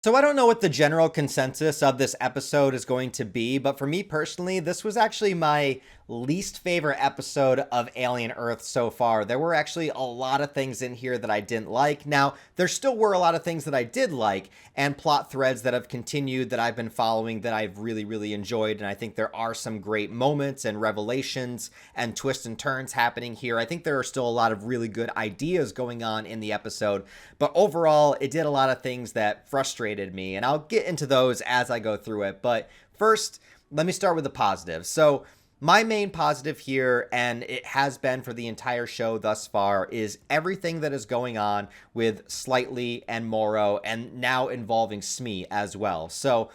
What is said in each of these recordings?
So I don't know what the general consensus of this episode is going to be, but for me personally, this was actually my least favorite episode of Alien Earth so far. There were actually a lot of things in here that I didn't like. Now, there still were a lot of things that I did like, and plot threads that have continued that I've been following that I've really, really enjoyed, and I think there are some great moments and revelations and twists and turns happening here. I think there are still a lot of really good ideas going on in the episode, but overall, it did a lot of things that frustrated me, and I'll get into those as I go through it. But first, let me start with the positives. So, my main positive here, and it has been for the entire show thus far, is everything that is going on with Slightly and Morrow, and now involving Smee as well. So,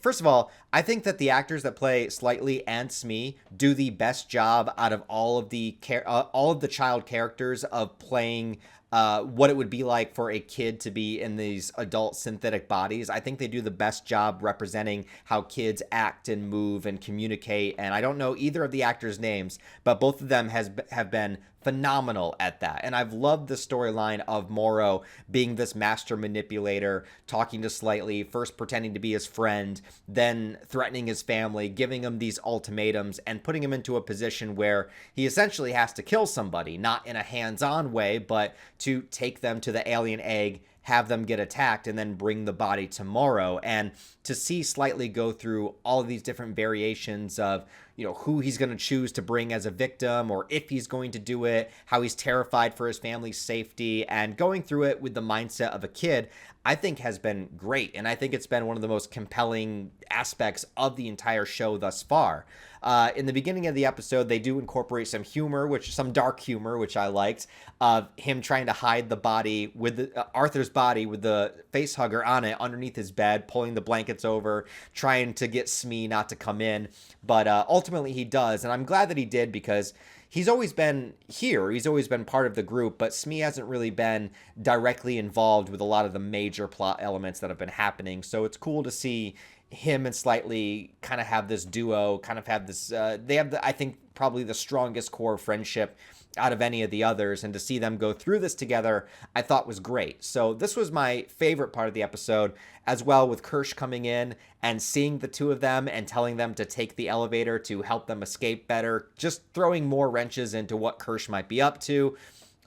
first of all, I think that the actors that play Slightly and Smee do the best job out of all of the child characters of playing what it would be like for a kid to be in these adult synthetic bodies. I think they do the best job representing how kids act and move and communicate. And I don't know either of the actors' names, but both of them have been phenomenal at that. And I've loved the storyline of Morrow being this master manipulator, talking to Slightly, first pretending to be his friend, then threatening his family, giving him these ultimatums, and putting him into a position where he essentially has to kill somebody, not in a hands-on way, but to take them to the alien egg, have them get attacked, and then bring the body to Morrow. And to see Slightly go through all of these different variations of, who he's going to choose to bring as a victim, or if he's going to do it, how he's terrified for his family's safety, and going through it with the mindset of a kid, I think has been great. And I think it's been one of the most compelling aspects of the entire show thus far. In the beginning of the episode, they do incorporate some dark humor, which I liked, of him trying to hide the body with Arthur's body with the face hugger on it underneath his bed, pulling the blankets over, trying to get Smee not to come in. But ultimately he does. And I'm glad that he did, because he's always been here. He's always been part of the group, but Smee hasn't really been directly involved with a lot of the major plot elements that have been happening. So it's cool to see him and Slightly kind of have this duo, kind of have this, they have, I think, probably the strongest core friendship out of any of the others, and to see them go through this together, I thought was great. So this was my favorite part of the episode, as well, with Kersh coming in and seeing the two of them and telling them to take the elevator to help them escape better, just throwing more wrenches into what Kersh might be up to.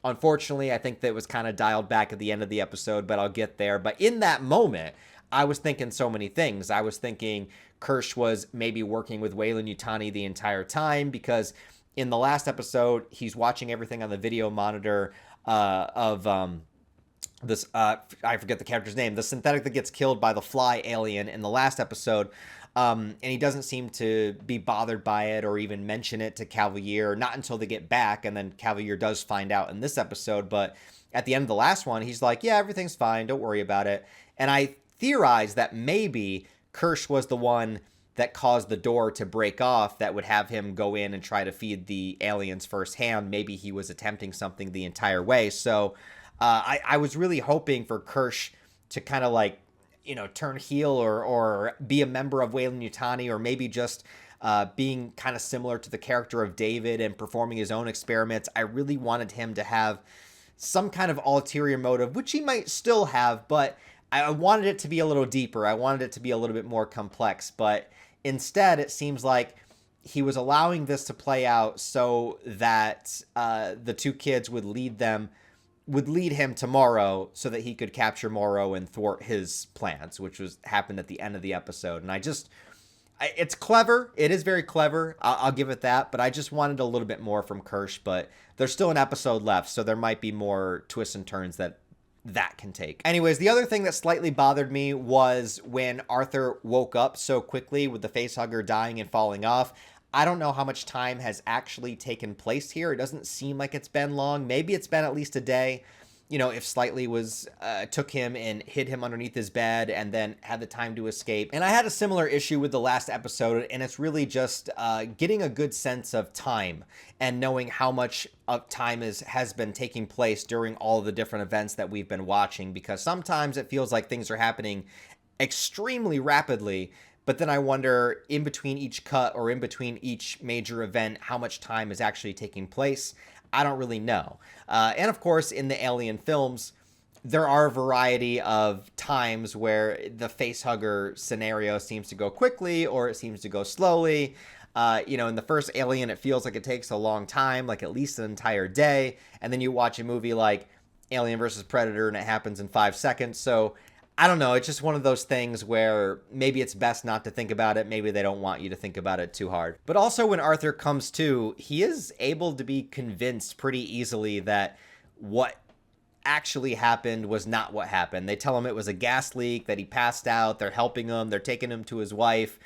Unfortunately, I think that was kind of dialed back at the end of the episode, but I'll get there. But in that moment, I was thinking so many things. I was thinking Kersh was maybe working with Weyland-Yutani the entire time, because in the last episode, he's watching everything on the video monitor of this, I forget the character's name, the synthetic that gets killed by the fly alien in the last episode. And he doesn't seem to be bothered by it or even mention it to Cavalier, not until they get back. And then Cavalier does find out in this episode. But at the end of the last one, he's like, yeah, everything's fine. Don't worry about it. And I theorized that maybe Kersh was the one that caused the door to break off that would have him go in and try to feed the aliens firsthand. Maybe he was attempting something the entire way. So I was really hoping for Kersh to kind of like, turn heel or be a member of Weyland-Yutani, or maybe just being kind of similar to the character of David and performing his own experiments. I really wanted him to have some kind of ulterior motive, which he might still have, but I wanted it to be a little deeper. I wanted it to be a little bit more complex, but instead it seems like he was allowing this to play out so that the two kids would lead him to Morrow so that he could capture Morrow and thwart his plans, which happened at the end of the episode. And it's clever. It is very clever. I'll give it that. But I just wanted a little bit more from Kersh. But there's still an episode left, so there might be more twists and turns that can take. Anyways, the other thing that slightly bothered me was when Arthur woke up so quickly with the facehugger dying and falling off. I don't know how much time has actually taken place here. It doesn't seem like it's been long. Maybe it's been at least a day. If Slightly took him and hid him underneath his bed and then had the time to escape. And I had a similar issue with the last episode, and it's really just getting a good sense of time and knowing how much of time has been taking place during all of the different events that we've been watching, because sometimes it feels like things are happening extremely rapidly, but then I wonder, in between each cut or in between each major event, how much time is actually taking place. I don't really know. And of course, in the Alien films, there are a variety of times where the facehugger scenario seems to go quickly or it seems to go slowly. In the first Alien, it feels like it takes a long time, like at least an entire day. And then you watch a movie like Alien versus Predator and it happens in 5 seconds. So I don't know. It's just one of those things where maybe it's best not to think about it. Maybe they don't want you to think about it too hard. But also when Arthur comes to, he is able to be convinced pretty easily that what actually happened was not what happened. They tell him it was a gas leak, that he passed out. They're helping him. They're taking him to his wife.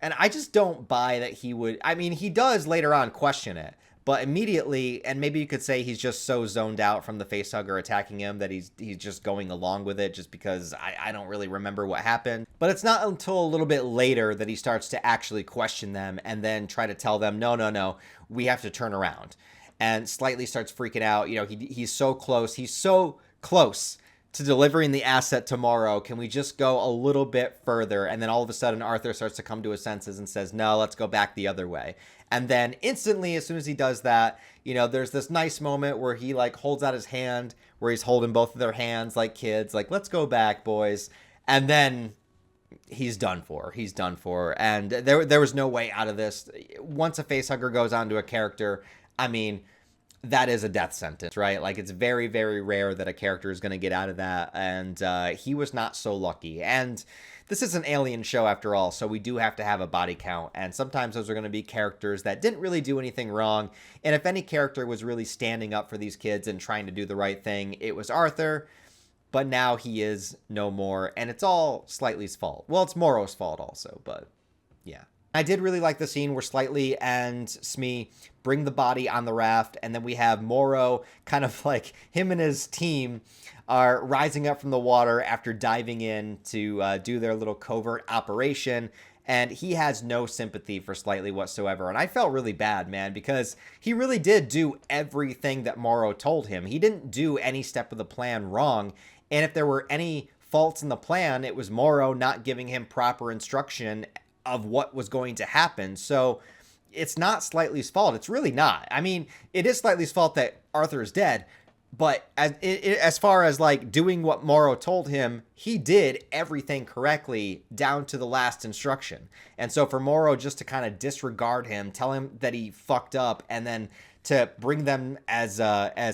And I just don't buy that he would. I mean, he does later on question it, but immediately, and maybe you could say he's just so zoned out from the facehugger attacking him that he's just going along with it just because I don't really remember what happened. But it's not until a little bit later that he starts to actually question them and then try to tell them, no, we have to turn around. And slightly starts freaking out. He's so close. He's so close to delivering the asset to Morrow. Can we just go a little bit further? And then all of a sudden, Arthur starts to come to his senses and says, no, let's go back the other way. And then instantly, as soon as he does that, there's this nice moment where he like holds out his hand, where he's holding both of their hands like kids, like, let's go back, boys. And then he's done for. He's done for. And there was no way out of this. Once a facehugger goes onto a character, I mean, that is a death sentence, right? Like, it's very, very rare that a character is going to get out of that. And he was not so lucky. And this is an Alien show after all, so we do have to have a body count. And sometimes those are going to be characters that didn't really do anything wrong. And if any character was really standing up for these kids and trying to do the right thing, it was Arthur. But now he is no more. And it's all Slightly's fault. Well, it's Morrow's fault also, but yeah. I did really like the scene where Slightly and Smee bring the body on the raft, and then we have Morrow, kind of like him and his team are rising up from the water after diving in to do their little covert operation, and he has no sympathy for Slightly whatsoever. And I felt really bad, man, because he really did do everything that Morrow told him. He didn't do any step of the plan wrong, and if there were any faults in the plan, it was Morrow not giving him proper instruction of what was going to happen. So it's not Slightly's fault. It's really not. I mean, it is Slightly's fault that Arthur is dead, but as far as like doing what Morrow told him, he did everything correctly down to the last instruction. And so for Morrow just to kind of disregard him, tell him that he fucked up, and then to bring them as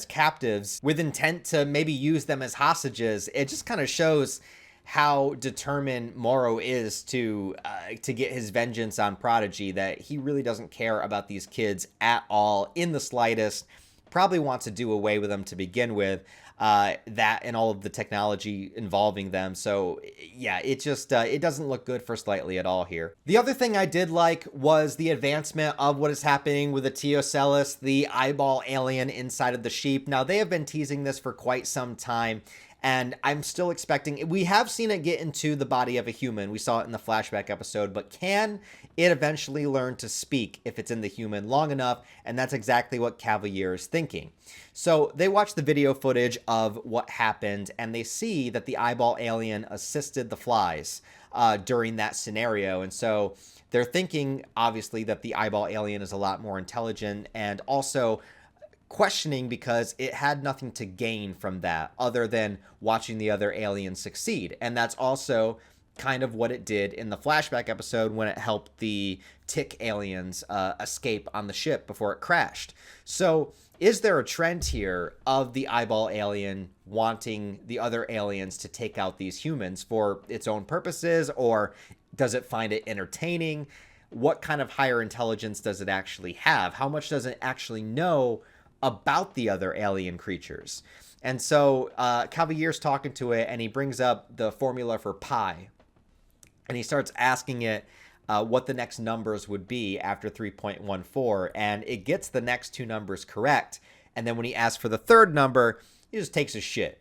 captives with intent to maybe use them as hostages, it just kind of shows how determined Morrow is to get his vengeance on Prodigy, that he really doesn't care about these kids at all in the slightest, probably wants to do away with them to begin with, that and all of the technology involving them. So yeah, it just it doesn't look good for Slightly at all here. The other thing I did like was the advancement of what is happening with the Teocellus, the eyeball alien inside of the sheep. Now, they have been teasing this for quite some time, and I'm still expecting, we have seen it get into the body of a human. We saw it in the flashback episode, but can it eventually learn to speak if it's in the human long enough? And that's exactly what Cavalier is thinking. So they watch the video footage of what happened, and they see that the eyeball alien assisted the flies during that scenario. And so they're thinking, obviously, that the eyeball alien is a lot more intelligent, and also questioning because it had nothing to gain from that other than watching the other aliens succeed. And that's also kind of what it did in the flashback episode when it helped the tick aliens escape on the ship before it crashed. So is there a trend here of the eyeball alien wanting the other aliens to take out these humans for its own purposes, or does it find it entertaining? What kind of higher intelligence does it actually have? How much does it actually know about the other alien creatures? And so Cavalier's talking to it, and he brings up the formula for pi, and he starts asking it what the next numbers would be after 3.14, and it gets the next two numbers correct. And then when he asks for the third number, he just takes a shit.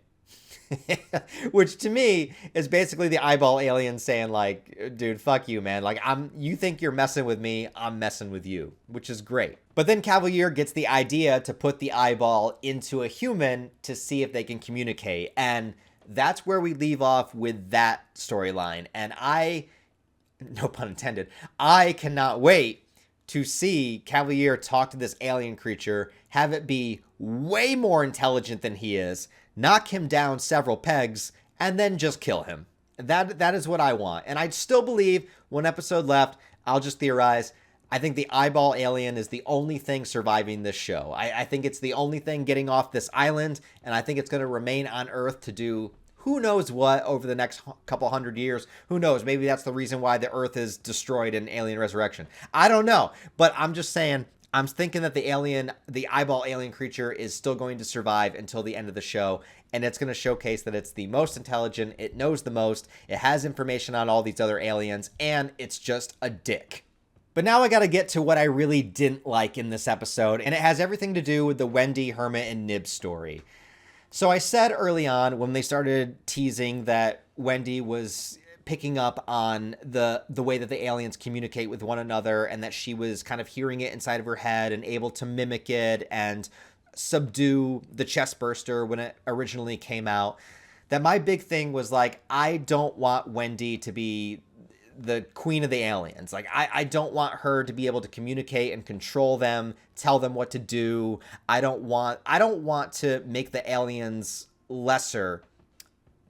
Which to me is basically the eyeball alien saying, like, dude, fuck you, man. Like, you think you're messing with me, I'm messing with you, which is great. But then Cavalier gets the idea to put the eyeball into a human to see if they can communicate. And that's where we leave off with that storyline. And no pun intended, I cannot wait to see Cavalier talk to this alien creature, have it be way more intelligent than he is, knock him down several pegs, and then just kill him. That is what I want. And I still believe, one episode left, I'll just theorize, I think the eyeball alien is the only thing surviving this show. I think it's the only thing getting off this island, and I think it's going to remain on Earth to do who knows what over the next couple hundred years. Who knows? Maybe that's the reason why the Earth is destroyed in Alien Resurrection. I don't know. But I'm just saying, I'm thinking that the eyeball alien creature is still going to survive until the end of the show. And it's going to showcase that it's the most intelligent. It knows the most. It has information on all these other aliens. And it's just a dick. But now I got to get to what I really didn't like in this episode, and it has everything to do with the Wendy, Hermit, and Nibs story. So I said early on when they started teasing that Wendy was picking up on the way that the aliens communicate with one another, and that she was kind of hearing it inside of her head and able to mimic it and subdue the chest burster when it originally came out, that my big thing was like, I don't want Wendy to be the queen of the aliens. Like, I don't want her to be able to communicate and control them, tell them what to do. I don't want to make the aliens lesser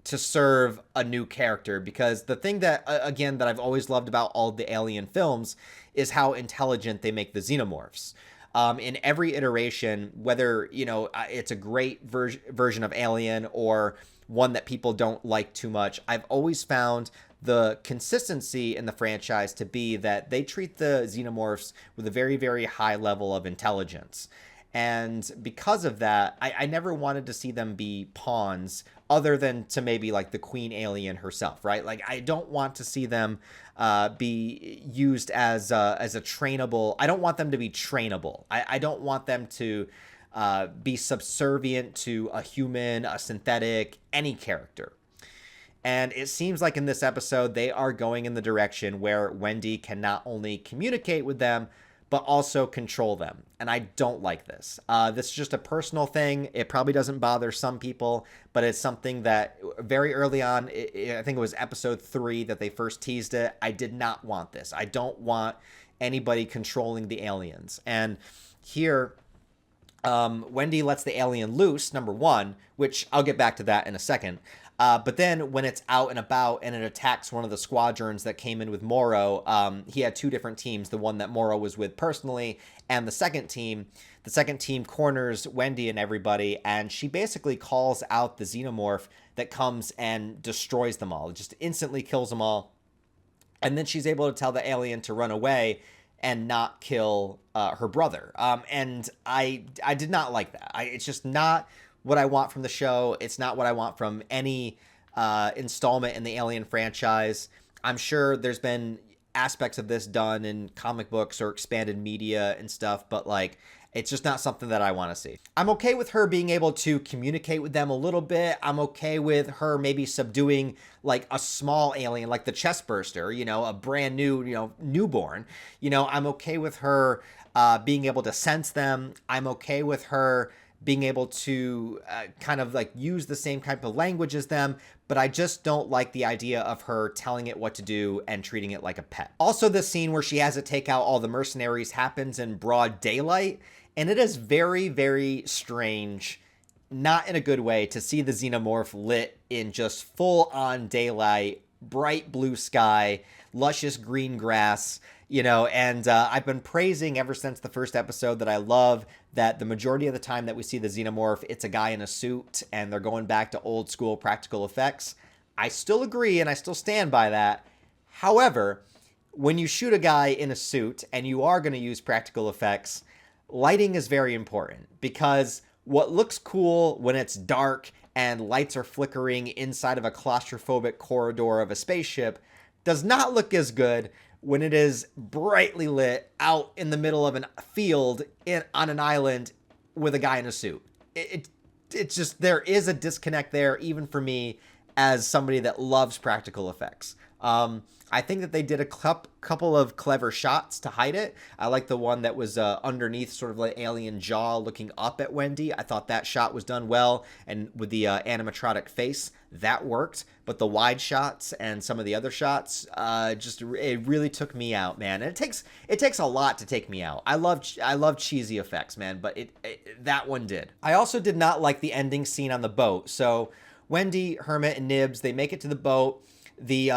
to serve a new character, because the thing that, again, that I've always loved about all the Alien films is how intelligent they make the xenomorphs. In every iteration, whether, it's a great version of Alien or one that people don't like too much, I've always found the consistency in the franchise to be that they treat the xenomorphs with a very, very high level of intelligence. And because of that, I never wanted to see them be pawns other than to maybe like the queen alien herself, right? Like, I don't want to see them be used as a trainable. I don't want them to be trainable. I don't want them to be subservient to a human, a synthetic, any character. And it seems like in this episode, they are going in the direction where Wendy can not only communicate with them, but also control them. And I don't like this. This is just a personal thing. It probably doesn't bother some people, but it's something that very early on, I think it was episode 3 that they first teased it. I did not want this. I don't want anybody controlling the aliens. And here, Wendy lets the alien loose, number one, which I'll get back to that in a second. But then when it's out and about and it attacks one of the squadrons that came in with Morrow, he had 2 different teams, the one that Morrow was with personally, and the second team corners Wendy and everybody, and she basically calls out the xenomorph that comes and destroys them all. It just instantly kills them all. And then she's able to tell the alien to run away and not kill her brother. And I did not like that. It's just not what I want from the show. It's not what I want from any installment in the Alien franchise. I'm sure there's been aspects of this done in comic books or expanded media and stuff, but like, it's just not something that I want to see. I'm okay with her being able to communicate with them a little bit. I'm okay with her maybe subduing like a small alien, like the chest burster, a brand new, newborn. I'm okay with her being able to sense them. I'm okay with her being able to kind of like use the same type of language as them, but I just don't like the idea of her telling it what to do and treating it like a pet. Also, the scene where she has to take out all the mercenaries happens in broad daylight, and it is very, very strange, not in a good way, to see the xenomorph lit in just full-on daylight, bright blue sky, luscious green grass, and I've been praising ever since the first episode that I love that the majority of the time that we see the xenomorph, it's a guy in a suit and they're going back to old school practical effects. I still agree and I still stand by that. However, when you shoot a guy in a suit and you are going to use practical effects, lighting is very important, because what looks cool when it's dark and lights are flickering inside of a claustrophobic corridor of a spaceship does not look as good when it is brightly lit out in the middle of a field on an island with a guy in a suit. It's just, there is a disconnect there, even for me as somebody that loves practical effects. I think that they did a couple of clever shots to hide it. I like the one that was underneath, sort of like alien jaw looking up at Wendy. I thought that shot was done well, and with the animatronic face, that worked. But the wide shots and some of the other shots, it really took me out, man. And it takes a lot to take me out. I love cheesy effects, man, but that one did. I also did not like the ending scene on the boat. So Wendy, Hermit, and Nibs, they make it to the boat. The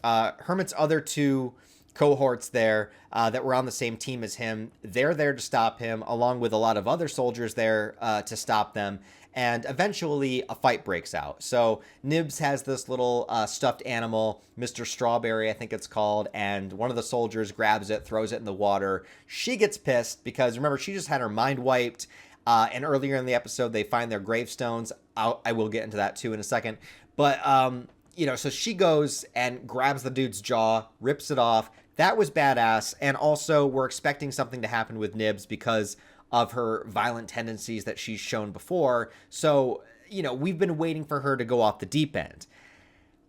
Hermit's other two cohorts there that were on the same team as him, they're there to stop him, along with a lot of other soldiers there to stop them. And eventually a fight breaks out. So Nibs has this little stuffed animal, Mr. Strawberry, I think it's called, and one of the soldiers grabs it, throws it in the water. She gets pissed because, remember, she just had her mind wiped. And earlier in the episode, they find their gravestones. I will get into that too in a second. But, so she goes and grabs the dude's jaw, rips it off. That was badass. And also, we're expecting something to happen with Nibs because of her violent tendencies that she's shown before. So, we've been waiting for her to go off the deep end.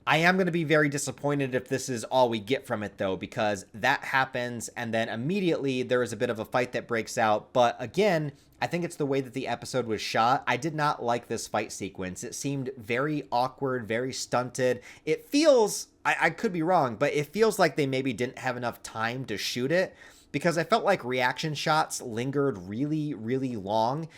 I am going to be very disappointed if this is all we get from it, though, because that happens, and then immediately there is a bit of a fight that breaks out. But again, I think it's the way that the episode was shot. I did not like this fight sequence. It seemed very awkward, very stunted. It feels, I could be wrong, but it feels like they maybe didn't have enough time to shoot it, because I felt like reaction shots lingered really, really long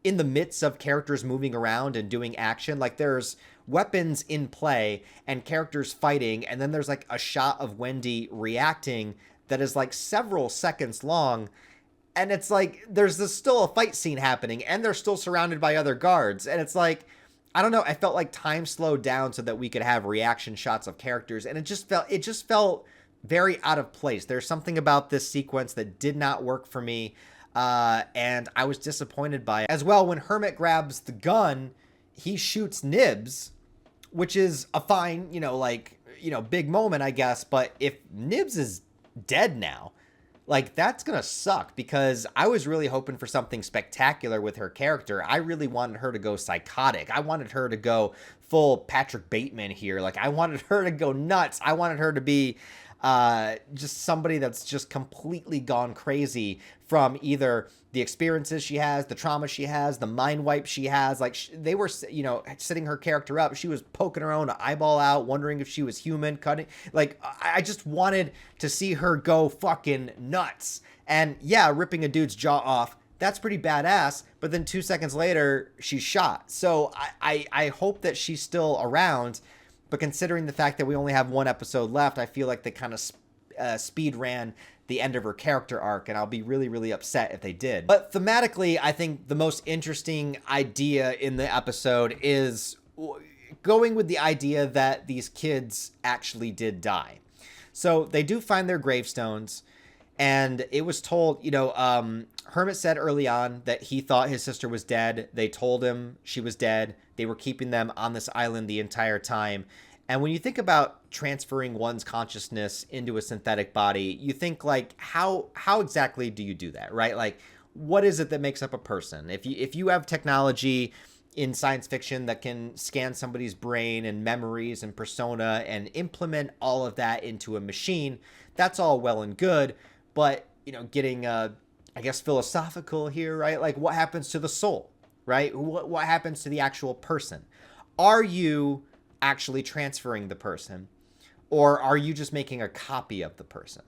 in the midst of characters moving around and doing action. Like, there's weapons in play and characters fighting, and then there's like a shot of Wendy reacting that is like several seconds long, and it's like there's still a fight scene happening, and they're still surrounded by other guards, and it's like, I don't know, I felt like time slowed down so that we could have reaction shots of characters, and it just felt very out of place. There's something about this sequence that did not work for me, and I was disappointed by it. As well, when Hermit grabs the gun, he shoots Nibs, which is a fine, big moment, I guess, but if Nibs is dead now, like, that's gonna suck, because I was really hoping for something spectacular with her character. I really wanted her to go psychotic. I wanted her to go full Patrick Bateman here. Like, I wanted her to go nuts. I wanted her to be just somebody that's just completely gone crazy from either the experiences she has, the trauma she has, the mind wipe she has. Like, they were, setting her character up. She was poking her own eyeball out, wondering if she was human, cutting. Like, I just wanted to see her go fucking nuts. And yeah, ripping a dude's jaw off, that's pretty badass. But then 2 seconds later, she's shot. So I hope that she's still around. But considering the fact that we only have one episode left, I feel like they kind of speed ran the end of her character arc, and I'll be really, really upset if they did. But thematically, I think the most interesting idea in the episode is going with the idea that these kids actually did die. So they do find their gravestones, and it was told, Hermit said early on that he thought his sister was dead. They told him she was dead. They were keeping them on this island the entire time. And when you think about transferring one's consciousness into a synthetic body, you think, like, how exactly do you do that, right? Like, what is it that makes up a person? If you have technology in science fiction that can scan somebody's brain and memories and persona and implement all of that into a machine, that's all well and good. But, getting, I guess, philosophical here, right? Like, what happens to the soul, right? What happens to the actual person? Are you actually transferring the person, or are you just making a copy of the person?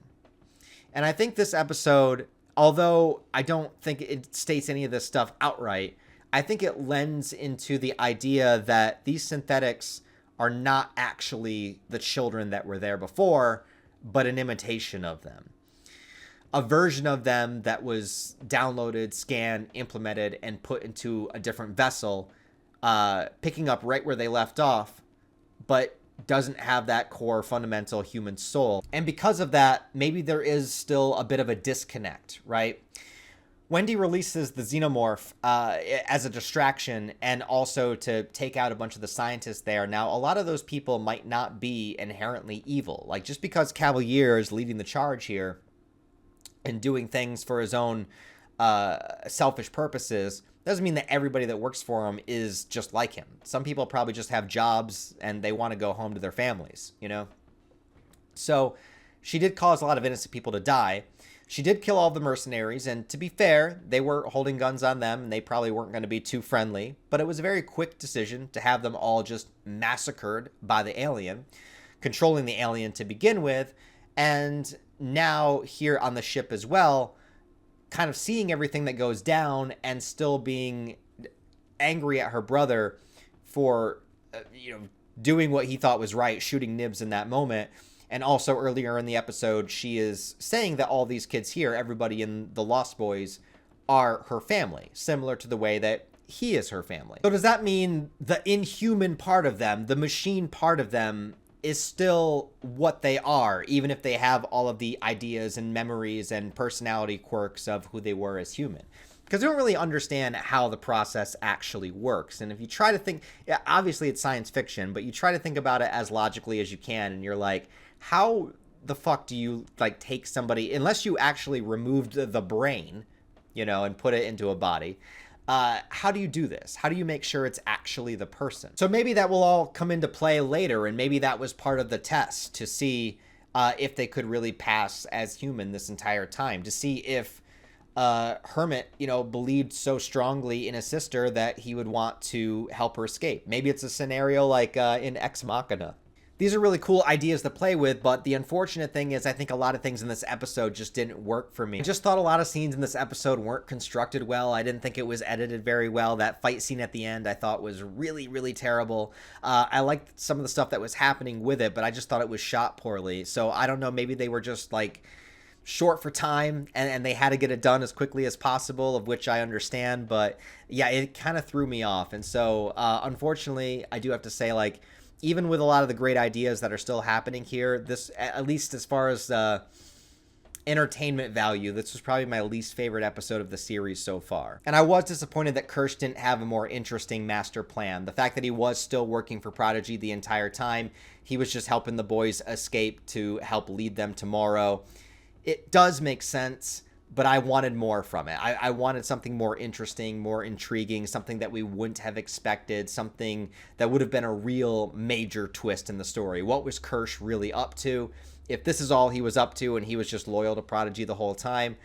And I think this episode, although I don't think it states any of this stuff outright, I think it lends into the idea that these synthetics are not actually the children that were there before, but an imitation of them. A version of them that was downloaded, scanned, implemented, and put into a different vessel, picking up right where they left off, but doesn't have that core fundamental human soul. And because of that, maybe there is still a bit of a disconnect, right? Wendy releases the xenomorph as a distraction, and also to take out a bunch of the scientists there. Now, a lot of those people might not be inherently evil. Like, just because Cavalier is leading the charge here and doing things for his own selfish purposes doesn't mean that everybody that works for him is just like him. Some people probably just have jobs and they want to go home to their families, So she did cause a lot of innocent people to die. She did kill all the mercenaries, and to be fair, they were holding guns on them, and they probably weren't going to be too friendly, but it was a very quick decision to have them all just massacred by the alien, controlling the alien to begin with, and now here on the ship as well, kind of seeing everything that goes down and still being angry at her brother for, doing what he thought was right, shooting Nibs in that moment. And also earlier in the episode, she is saying that all these kids here, everybody in the Lost Boys, are her family, similar to the way that he is her family. So does that mean the inhuman part of them, the machine part of them, is still what they are, even if they have all of the ideas and memories and personality quirks of who they were as human? Because we don't really understand how the process actually works. And if you try to think, yeah, obviously it's science fiction, but you try to think about it as logically as you can, and you're like, how the fuck do you take somebody, unless you actually removed the brain, and put it into a body, how do you do this? How do you make sure it's actually the person? So maybe that will all come into play later, and maybe that was part of the test to see if they could really pass as human this entire time, to see if Hermit, believed so strongly in his sister that he would want to help her escape. Maybe it's a scenario like in Ex Machina. These are really cool ideas to play with, but the unfortunate thing is I think a lot of things in this episode just didn't work for me. I just thought a lot of scenes in this episode weren't constructed well. I didn't think it was edited very well. That fight scene at the end I thought was really, really terrible. I liked some of the stuff that was happening with it, but I just thought it was shot poorly. So I don't know, maybe they were just short for time and they had to get it done as quickly as possible, of which I understand, but yeah, it kind of threw me off. And so unfortunately, I do have to say, even with a lot of the great ideas that are still happening here, this, at least as far as entertainment value, this was probably my least favorite episode of the series so far. And I was disappointed that Kersh didn't have a more interesting master plan. The fact that he was still working for Prodigy the entire time, he was just helping the boys escape to help lead them to Morrow. It does make sense, but I wanted more from it. I wanted something more interesting, more intriguing, something that we wouldn't have expected, something that would have been a real major twist in the story. What was Kersh really up to? If this is all he was up to and he was just loyal to Prodigy the whole time,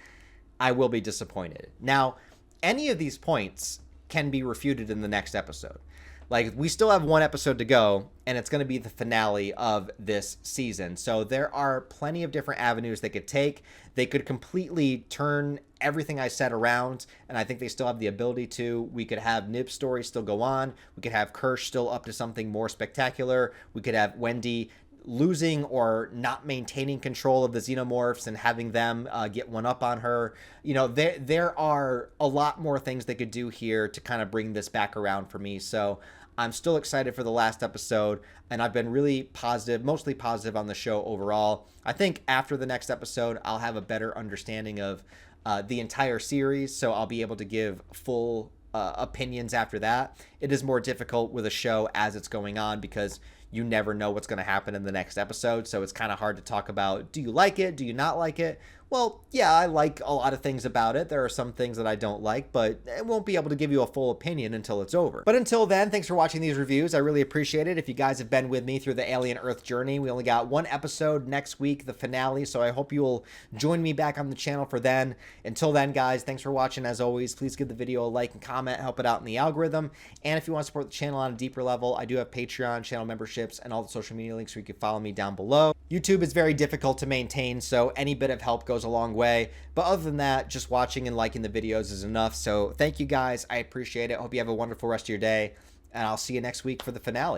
I will be disappointed. Now, any of these points can be refuted in the next episode. We still have one episode to go, and it's going to be the finale of this season. So there are plenty of different avenues they could take. They could completely turn everything I said around, and I think they still have the ability to. We could have Nib's story still go on. We could have Kersh still up to something more spectacular. We could have Wendy losing or not maintaining control of the xenomorphs and having them get one up on her. There are a lot more things they could do here to kind of bring this back around for me. So I'm still excited for the last episode, and I've been really positive, mostly positive on the show overall. I think after the next episode, I'll have a better understanding of the entire series, so I'll be able to give full opinions after that. It is more difficult with a show as it's going on because you never know what's going to happen in the next episode, so it's kind of hard to talk about, do you like it, do you not like it? Well, yeah, I like a lot of things about it. There are some things that I don't like, but I won't be able to give you a full opinion until it's over. But until then, thanks for watching these reviews. I really appreciate it. If you guys have been with me through the Alien Earth journey, we only got one episode next week, the finale, so I hope you'll join me back on the channel for then. Until then, guys, thanks for watching. As always, please give the video a like and comment, help it out in the algorithm. And if you want to support the channel on a deeper level, I do have Patreon, channel memberships, and all the social media links where you can follow me down below. YouTube is very difficult to maintain, so any bit of help goes a long way. But other than that, just watching and liking the videos is enough. So thank you guys. I appreciate it. Hope you have a wonderful rest of your day, and I'll see you next week for the finale.